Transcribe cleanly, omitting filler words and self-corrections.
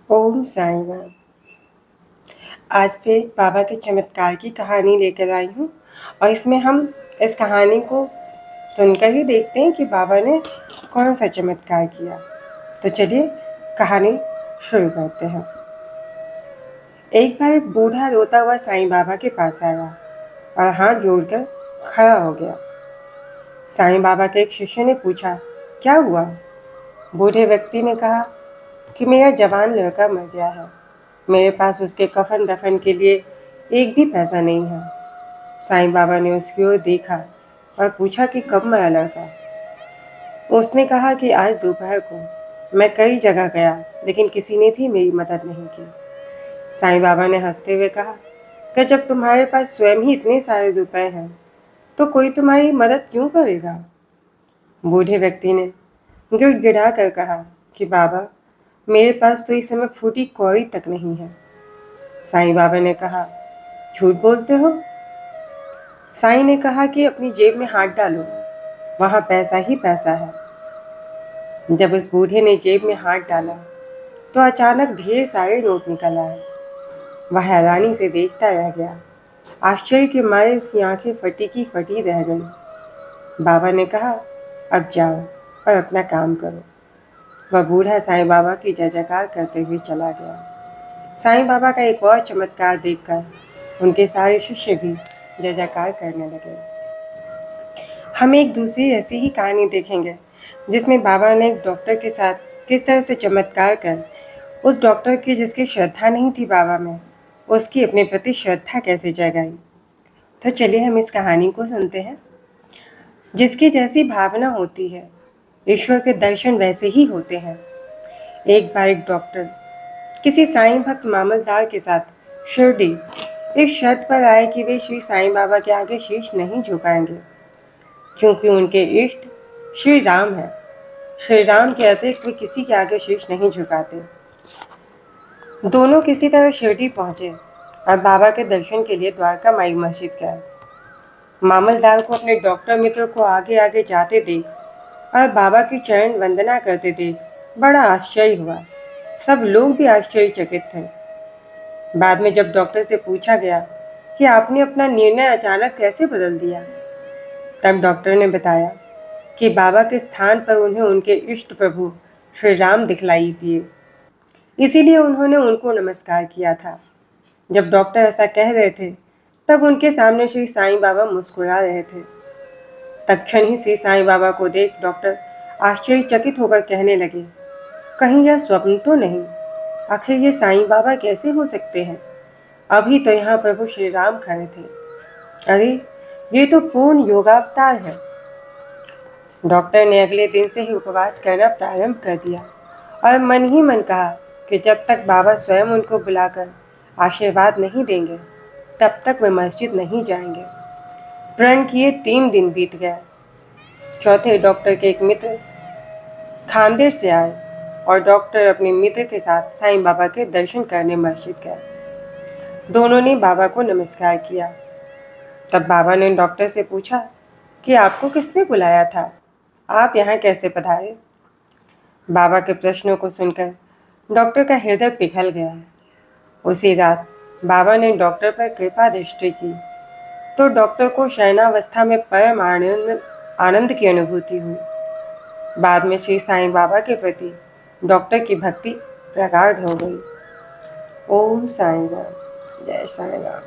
ओम साईं राम। आज फिर बाबा के चमत्कार की कहानी लेकर आई हूँ और इसमें हम इस कहानी को सुनकर ही देखते हैं कि बाबा ने कौन सा चमत्कार किया। तो चलिए कहानी शुरू करते हैं। एक बार एक बूढ़ा रोता हुआ साईं बाबा के पास आया और हाथ जोड़कर खड़ा हो गया। साईं बाबा के एक शिष्य ने पूछा, क्या हुआ? बूढ़े व्यक्ति ने कहा कि मेरा जवान लड़का मर गया है। मेरे पास उसके कफन दफन के लिए एक भी पैसा नहीं है। साईं बाबा ने उसकी ओर देखा और पूछा कि कब मरा लड़का? उसने कहा कि आज दोपहर को। मैं कई जगह गया लेकिन किसी ने भी मेरी मदद नहीं की। साईं बाबा ने हंसते हुए कहा कि जब तुम्हारे पास स्वयं ही इतने सारे रुपए हैं तो कोई तुम्हारी मदद क्यों करेगा? बूढ़े व्यक्ति ने गिड़गिड़ा कर कहा कि बाबा, मेरे पास तो इस समय फूटी कौड़ी तक नहीं है। साईं बाबा ने कहा, झूठ बोलते हो? साईं ने कहा कि अपनी जेब में हाथ डालो, वहाँ पैसा ही पैसा है। जब उस बूढ़े ने जेब में हाथ डाला तो अचानक ढेर सारे नोट निकल आए। वह हैरानी से देखता रह गया। आश्चर्य के मारे उसकी आंखें फटी की फटी रह गई। बाबा ने कहा, अब जाओ और अपना काम करो। वह बूढ़ा साईं बाबा की जय जयकार करते हुए चला गया। साईं बाबा का एक और चमत्कार देखकर उनके सारे शिष्य भी जय जयकार करने लगे। हम एक दूसरी ऐसी ही कहानी देखेंगे जिसमें बाबा ने एक डॉक्टर के साथ किस तरह से चमत्कार कर उस डॉक्टर की जिसकी श्रद्धा नहीं थी बाबा में, उसकी अपने प्रति श्रद्धा कैसे जगाई। तो चलिए हम इस कहानी को सुनते हैं। जिसकी जैसी भावना होती है ईश्वर के दर्शन वैसे ही होते हैं। एक बार एक डॉक्टर किसी साईं भक्त मामलदार के साथ शिरडी इस शर्त पर आए कि वे श्री साईं बाबा के आगे शीश नहीं झुकाएंगे, क्योंकि उनके इष्ट श्री राम है। श्री राम के अतिरिक्त वे किसी के आगे शीश नहीं झुकाते। दोनों किसी तरह शिरडी पहुंचे और बाबा के दर्शन के लिए द्वारका माई मस्जिद गए। मामलदार को अपने डॉक्टर मित्र को आगे आगे जाते देख और बाबा की चरण वंदना करते देख बड़ा आश्चर्य हुआ। सब लोग भी आश्चर्यचकित थे। बाद में जब डॉक्टर से पूछा गया कि आपने अपना निर्णय अचानक कैसे बदल दिया, तब डॉक्टर ने बताया कि बाबा के स्थान पर उन्हें उनके इष्ट प्रभु श्री राम दिखलाई दिए, इसीलिए उन्होंने उनको नमस्कार किया था। जब डॉक्टर ऐसा कह रहे थे तब उनके सामने श्री साईं बाबा मुस्कुरा रहे थे। तत्क्षण ही श्री साईं बाबा को देख डॉक्टर आश्चर्यचकित होकर कहने लगे, कहीं यह स्वप्न तो नहीं? आखिर ये साईं बाबा कैसे हो सकते हैं? अभी तो यहाँ प्रभु श्री राम खड़े थे। अरे, ये तो पूर्ण योगावतार है। डॉक्टर ने अगले दिन से ही उपवास करना प्रारंभ कर दिया और मन ही मन कहा कि जब तक बाबा स्वयं उनको बुलाकर आशीर्वाद नहीं देंगे तब तक वे मस्जिद नहीं जाएंगे। प्रण किए 3 दिन बीत गए। चौथे डॉक्टर के एक मित्र खानदेश से आए और डॉक्टर अपने मित्र के साथ साईं बाबा के दर्शन करने मस्जिद गए। दोनों ने बाबा को नमस्कार किया। तब बाबा ने डॉक्टर से पूछा कि आपको किसने बुलाया था? आप यहाँ कैसे पधारे? बाबा के प्रश्नों को सुनकर डॉक्टर का हृदय पिघल गया। उसी रात बाबा ने डॉक्टर पर कृपा दृष्टि की तो डॉक्टर को शयनावस्था में परम आनंद की अनुभूति हुई। बाद में श्री साईं बाबा के प्रति डॉक्टर की भक्ति प्रगाढ़ हो गई। ओम साईं राम। जय साईं राम।